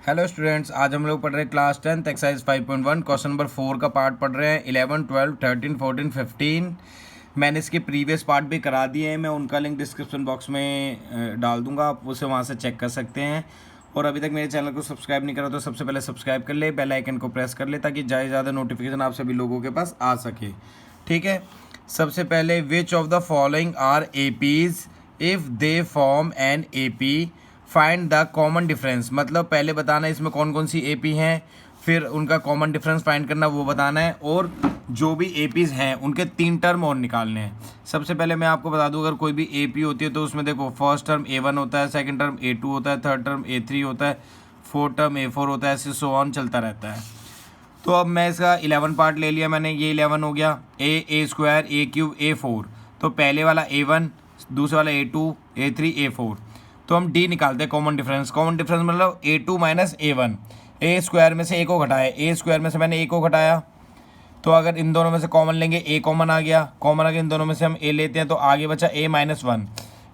Hello students, आज हम लोग पढ़ रहे हैं class 10th exercise 5.1 question number 4 का पार्ट पढ़ रहे हैं। 11, 12, 13, 14, 15 मैंने इसके प्रीवियस पार्ट भी करा दिए हैं। मैं उनका लिंक डिस्क्रिप्शन बॉक्स में डाल दूंगा, आप उसे वहां से चेक कर सकते हैं। और अभी तक मेरे चैनल को सब्सक्राइब नहीं करा तो सबसे पहले सब्सक्राइब कर ले, बेल आइकन को प्रेस कर ले ताकि ज़्यादा नोटिफिकेशन आप सभी लोगों के पास आ सके। ठीक है, सबसे पहले which of the following are APs if they form an AP find the common difference. मतलब पहले बताना है इसमें कौन कौन सी एपी हैं, फिर उनका कॉमन डिफरेंस फाइंड करना वो बताना है, और जो भी एपीज हैं उनके 3 टर्म और निकालने हैं। सबसे पहले मैं आपको बता दूं, अगर कोई भी एपी होती है तो उसमें देखो फर्स्ट टर्म A1 होता है, सेकंड टर्म A2 होता है, थर्ड टर्म A3 होता है, फोर्थ टर्म A4 होता है, ऐसे सो ऑन चलता रहता है। तो अब मैं इसका 11 पार्ट ले लिया मैंने, ये 11 हो गया। A स्क्वायर A³ A4, तो पहले वाला A1, दूसरा वाला A2 A3 A4। तो हम डी निकालते हैं कॉमन डिफरेंस। कॉमन डिफरेंस मतलब A2 माइनस A1। ए स्क्वायर में से ए को घटाया, ए स्क्वायर में से मैंने ए को घटाया, तो अगर इन दोनों में से कॉमन लेंगे ए कॉमन आ गया, कॉमन आ गया, इन दोनों में से हम ए लेते हैं तो आगे बचा A-1।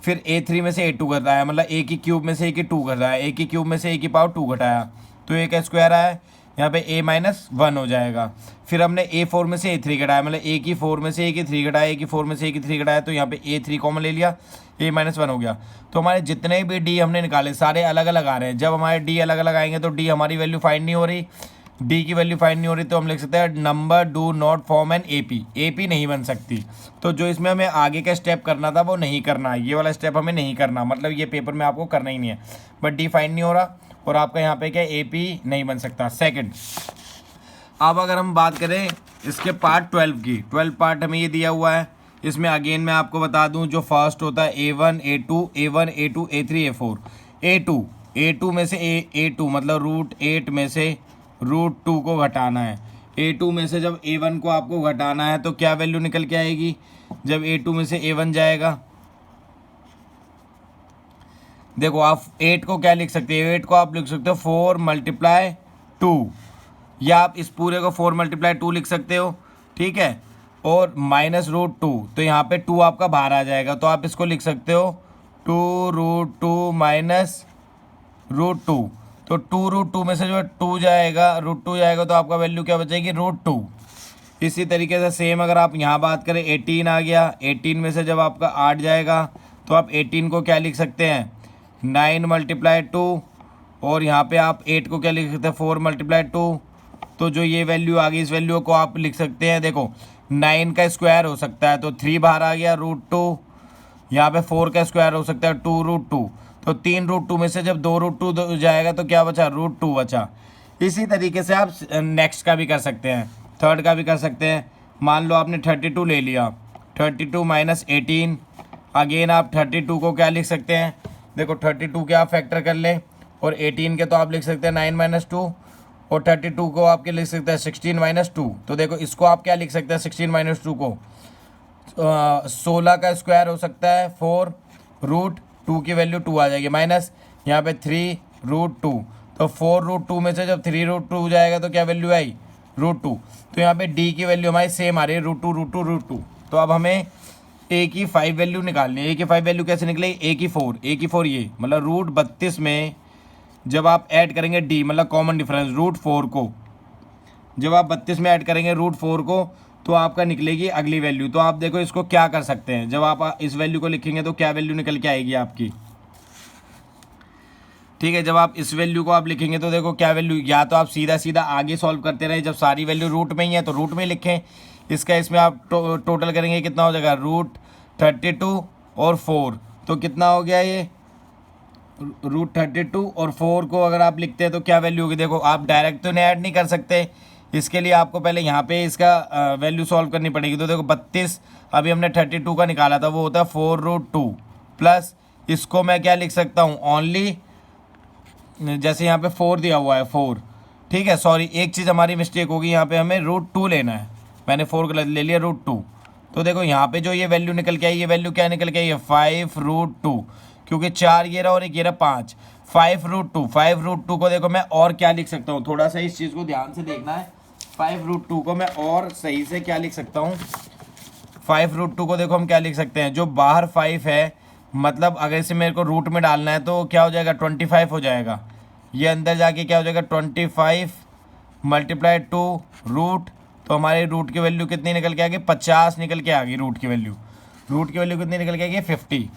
फिर A3 में से A2 घटाया, मतलब ए की क्यूब में से ए की 2 घटाया, ए की क्यूब में से ए की पावर 2 घटाया, तो ए का स्क्वायर आया, यहाँ पे A-1 हो जाएगा। फिर हमने A4 में से A3 घटाया, मतलब ए की 4 में से ए की 3 घटाया, ए की 4 में से ए की 3 घटाया, तो यहाँ पे A3 कॉमन ले लिया, A-1 हो गया। तो हमारे जितने भी डी हमने निकाले सारे अलग अलग आ रहे हैं। जब हमारे डी अलग अलग आएंगे तो डी हमारी वैल्यू फाइंड नहीं हो रही, डी की वैल्यू फाइंड नहीं हो रही, तो हम लिख सकते हैं number do not form an AP. AP नहीं बन सकती। तो जो इसमें हमें आगे का स्टेप करना था वो नहीं करना है, ये वाला स्टेप हमें नहीं करना, मतलब ये पेपर में आपको करना ही नहीं है। बट डी फाइंड नहीं हो रहा और आपका यहाँ पे क्या एपी नहीं बन सकता। सेकंड, अब अगर हम बात करें इसके पार्ट 12 की, 12 पार्ट हमें ये दिया हुआ है। इसमें अगेन मैं आपको बता दूं, जो फर्स्ट होता है A1 A2 A1 A2 A3 A4। A2 में से A2 मतलब √8 में से √2 को घटाना है। A2 में से जब A1 को आपको घटाना है तो क्या वैल्यू निकल के आएगी? जब A2 में से A1 जाएगा, देखो आप 8 को क्या लिख सकते हो, 8 को आप लिख सकते हो 4 × 2, या आप इस पूरे को 4 × 2 लिख सकते हो। ठीक है, और -√2, तो यहाँ पे 2 आपका बाहर आ जाएगा, तो आप इसको लिख सकते हो 2√2 माइनस √2। तो 2√2 में से जो 2 जाएगा, √2 जाएगा, तो आपका वैल्यू क्या बचेगी? √2। इसी तरीके से सेम अगर आप यहाँ बात करें, 18 आ गया, 18 में से जब आपका 8 जाएगा तो आप 18 को क्या लिख सकते हैं? 9 × 2, और यहाँ पे आप 8 को क्या लिख सकते हैं? 4 × 2। तो जो ये वैल्यू आ गई, इस वैल्यू को आप लिख सकते हैं, देखो 9 का स्क्वायर हो सकता है तो 3 बाहर आ गया, √2। यहाँ पे 4 का स्क्वायर हो सकता है 2√2, तो 3√2 में से जब 2√2 जाएगा तो क्या बचा? √2 बचा। इसी तरीके से आप नेक्स्ट का भी कर सकते हैं, थर्ड का भी कर सकते हैं। मान लो आपने 32 ले लिया, 32 माइनस 18, अगेन आप 32 को क्या लिख सकते हैं? देखो 32 के आप फैक्टर कर लें, और 18 के तो आप लिख सकते हैं 9 - 2, और 32 को आपके लिख सकते हैं 16 - 2। तो देखो इसको आप क्या लिख सकते हैं? 16 - 2 को 16 का स्क्वायर हो सकता है 4, √2 की वैल्यू 2 आ जाएगी, माइनस यहाँ पे 3√2, तो 4√2 में से जब 3√2 जाएगा तो क्या वैल्यू आई? √2। तो यहाँ पे डी की वैल्यू हमारी सेम आ रही है, √2 √2 √2। तो अब हमें ए की 5 वैल्यू निकालनी है। ए की 5 वैल्यू कैसे निकलेगी? ए की 4 ये मतलब √32 में जब आप ऐड करेंगे डी मतलब कॉमन डिफरेंस √4 को, जब आप 32 में ऐड करेंगे √4 को तो आपका निकलेगी अगली वैल्यू। तो आप देखो इसको क्या कर सकते हैं, जब आप इस वैल्यू को लिखेंगे तो क्या वैल्यू निकल के आएगी आपकी? ठीक है, जब आप इस वैल्यू को आप लिखेंगे तो देखो क्या वैल्यू, या तो आप सीधा सीधा आगे सॉल्व करते रहे, जब सारी वैल्यू रूट में ही है तो रूट में लिखें। इसका इसमें आप टोटल करेंगे कितना हो जाएगा? √32 और 4, तो कितना हो गया ये? √32 और 4 को अगर आप लिखते हैं तो क्या वैल्यू होगी? देखो आप डायरेक्ट तो ऐड नहीं कर सकते, इसके लिए आपको पहले यहाँ पे इसका वैल्यू सॉल्व करनी पड़ेगी। तो देखो 32 अभी हमने 32 का निकाला था, वो होता है 4√2 प्लस इसको मैं क्या लिख सकता हूँ? ओनली, जैसे यहाँ पे 4 दिया हुआ है 4, ठीक है, सॉरी एक चीज़ हमारी मिस्टेक होगी, यहाँ पे हमें √2 लेना है, मैंने 4 गलत ले लिया √2। तो देखो यहाँ पे जो ये वैल्यू निकल के आई, ये वैल्यू क्या निकल के आई है? 5√2, क्योंकि 4 ये रहा और एक ये रहा 5, 5√2 को देखो मैं और क्या लिख सकता हूँ, थोड़ा सा इस चीज़ को ध्यान से देखना है। 5√2 को मैं और सही से क्या लिख सकता हूँ? 5√2 को देखो हम क्या लिख सकते हैं, जो बाहर 5 है, मतलब अगर इसे मेरे को रूट में डालना है तो क्या हो जाएगा? 25 हो जाएगा। ये अंदर जाके क्या हो जाएगा 25 मल्टीप्लाई 2 रूट, तो हमारे रूट की वैल्यू कितनी निकल के आ गई 50 निकल के आ गई रूट की वैल्यू कितनी निकल के आ गई 50।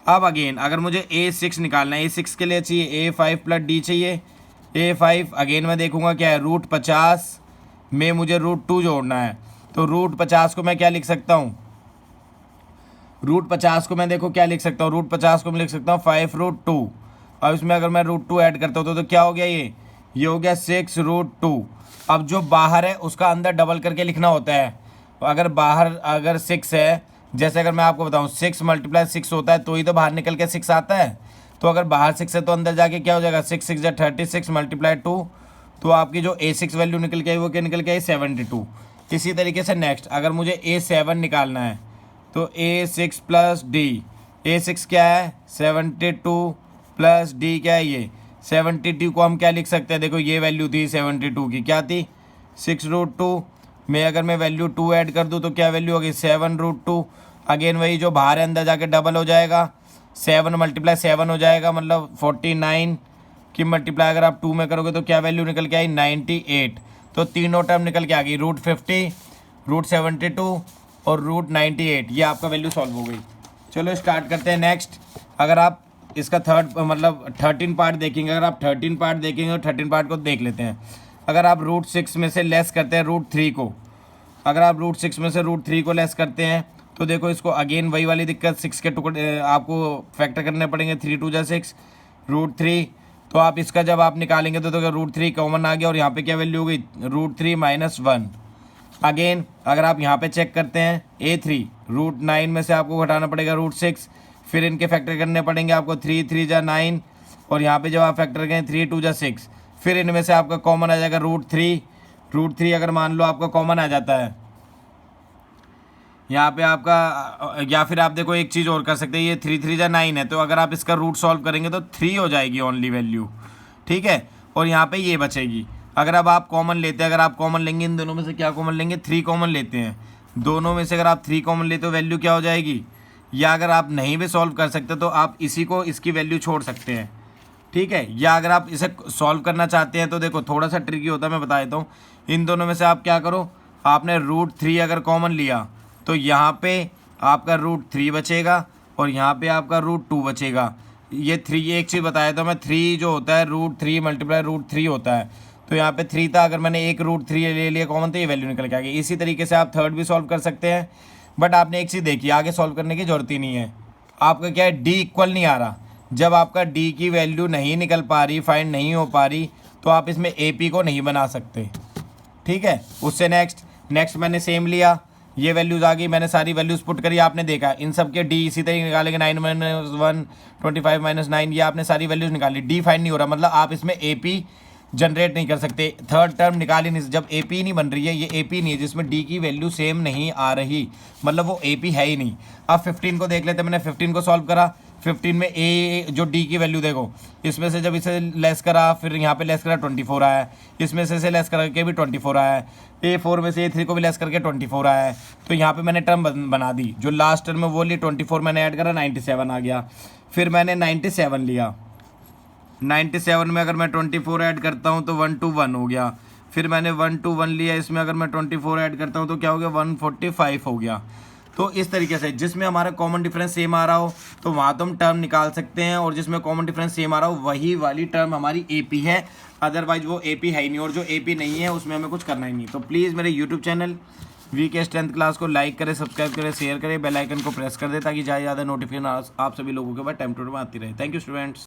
अब अगेन अगर मुझे A6 निकालना है, A6 के लिए चाहिए A5 प्लस D चाहिए। A5 अगेन मैं देखूंगा क्या है रूट 50 में मुझे रूट 2 जोड़ना है, तो रूट 50 को मैं क्या लिख सकता हूँ, रूट 50 को मैं देखो क्या लिख सकता हूँ, रूट 50 को मैं लिख सकता हूँ 5 रूट 2। अब इसमें अगर मैं रूट 2 ऐड करता हूँ तो क्या हो गया, ये हो गया 6 रूट 2। अब जो बाहर है उसका अंदर डबल करके लिखना होता है। अगर बाहर अगर 6 है, जैसे अगर मैं आपको बताऊँ 6 मल्टीप्लाई 6 होता है तो ही तो बाहर निकल के 6 आता है। तो अगर बाहर 6 है तो अंदर जाके क्या हो जाएगा 6 6 जा 36 मल्टीप्लाई 2, तो आपकी जो A6 वैल्यू निकल के आई वो क्या निकल के आई 72। इसी तरीके से नेक्स्ट अगर मुझे A7 निकालना है तो A6 प्लस D, A6 क्या है 72 प्लस D क्या है ये 72 को हम क्या लिख सकते हैं, देखो ये वैल्यू थी 72 की क्या थी 6 रूट 2 में अगर मैं वैल्यू 2 ऐड कर दूँ तो क्या वैल्यू होगी 7 रूट 2। अगेन वही जो बाहर है अंदर जाके डबल हो जाएगा, 7 मल्टीप्लाई 7 हो जाएगा मतलब 49 की मल्टीप्लाई अगर आप 2 में करोगे तो क्या वैल्यू निकल के आई 98। तो तीनों टर्म निकल के आ गई रूट 50 रूट 72 और रूट 98। ये आपका वैल्यू सॉल्व हो गई। चलो स्टार्ट करते हैं नेक्स्ट। अगर आप इसका थर्ड मतलब 13 पार्ट देखेंगे, अगर आप 13 पार्ट देखेंगे तो 13 पार्ट को देख लेते हैं। अगर आप रूट 6 में से लेस करते हैं रूट 3 को, अगर आप रूट 6 में से रूट 3 को लेस करते हैं तो देखो इसको अगेन वही वाली दिक्कत 6 के टुकड़े आपको फैक्टर करने पड़ेंगे, 3 2 जा 6 रूट 3। तो आप इसका जब आप निकालेंगे तो देखो रूट 3 कॉमन आ गया और यहाँ पे क्या वैल्यू हो गई रूट 3 माइनस 1। अगेन अगर आप यहाँ पे चेक करते हैं A3 रूट 9 में से आपको घटाना पड़ेगा रूट 6, फिर इनके फैक्टर करने पड़ेंगे आपको 3 3 जा 9 और यहाँ पे जब आप फैक्टर करें 3 2 जा 6, फिर इनमें से आपका कॉमन आ जाएगा रूट 3 अगर मान लो आपका कॉमन आ जाता है यहाँ पे आपका, या फिर आप देखो एक चीज़ और कर सकते हैं, ये 3 3 जा 9 है तो अगर आप इसका रूट सॉल्व करेंगे तो 3 हो जाएगी ओनली वैल्यू, ठीक है। और यहाँ पे ये बचेगी। अगर अब आप कॉमन लेते हैं, अगर आप कॉमन लेंगे इन दोनों में से क्या कॉमन लेंगे 3 कॉमन लेते हैं, दोनों में से अगर आप 3 कॉमन लेते हो वैल्यू क्या हो जाएगी। या अगर आप नहीं भी सॉल्व कर सकते तो आप इसी को इसकी वैल्यू छोड़ सकते हैं, ठीक है। या अगर आप इसे सॉल्व करना चाहते हैं तो देखो थोड़ा सा ट्रिकी होता है, मैं बता देता हूँ। इन दोनों में से आप क्या करो, आपने रूट 3 अगर कॉमन लिया तो यहाँ पे आपका रूट 3 बचेगा और यहाँ पे आपका रूट 2 बचेगा। ये 3 एक चीज़ बताया था मैं, 3 जो होता है रूट 3 मल्टीप्लाई रूट 3 होता है, तो यहाँ पे 3 था, अगर मैंने एक रूट 3 ले लिया कॉमन तो ये वैल्यू निकल के आ गई। इसी तरीके से आप थर्ड भी सॉल्व कर सकते हैं, बट आपने एक चीज़ देखी आगे सॉल्व करने की जरूरत ही नहीं है। आपका क्या है D इक्वल नहीं आ रहा, जब आपका D की वैल्यू नहीं निकल पा रही, फाइंड नहीं हो पा रही, तो आप इसमें AP को नहीं बना सकते, ठीक है। उससे नेक्स्ट मैंने सेम लिया, ये वैल्यूज़ आ गई, मैंने सारी वैल्यूज़ पुट करी, आपने देखा इन सब के D इसी तरीके निकालेंगे 9 माइनस 1 25 माइनस 9, ये आपने सारी वैल्यूज़ निकाली, D फाइंड नहीं हो रहा, मतलब आप इसमें AP जनरेट नहीं कर सकते। थर्ड टर्म निकाल ही नहीं, जब AP नहीं बन रही है, ये AP नहीं है जिसमें D की वैल्यू सेम नहीं आ रही, मतलब वो AP है ही नहीं। अब 15 को देख लेते, मैंने 15 को सॉल्व करा, 15 में A जो D की वैल्यू देखो, इसमें से जब इसे लेस करा फिर यहाँ पे लेस करा 24 आया है, इसमें से इसे लेस करके भी 24 आया है, A4 में से A3 को भी लेस करके 24 आया है। तो यहाँ पे मैंने टर्म बना दी, जो लास्ट टर्म में वो ली 24 मैंने ऐड करा 97 आ गया। फिर मैंने 97 लिया, 97 में अगर मैं 24 ऐड करता हूँ तो 121 हो गया। फिर मैंने 121 लिया, इसमें अगर मैं 24 ऐड करता हूँ तो क्या हो गया 145 हो गया। तो इस तरीके से जिसमें हमारा कॉमन डिफरेंस सेम आ रहा हो तो वहाँ तो हम टर्म निकाल सकते हैं, और जिसमें कॉमन डिफरेंस सेम आ रहा हो वही वाली टर्म हमारी AP है, अदरवाइज वो AP है ही नहीं, और जो AP नहीं है उसमें हमें कुछ करना ही नहीं। तो प्लीज़ मेरे YouTube channel VK 10th class को लाइक करें, सब्सक्राइब करें, शेयर करें, बेल आइकन को प्रेस कर दें ताकि ज़्यादा नोटिफिकेशन आप सभी लोगों के पास टाइम टू टाइम आती रहे। Thank you students.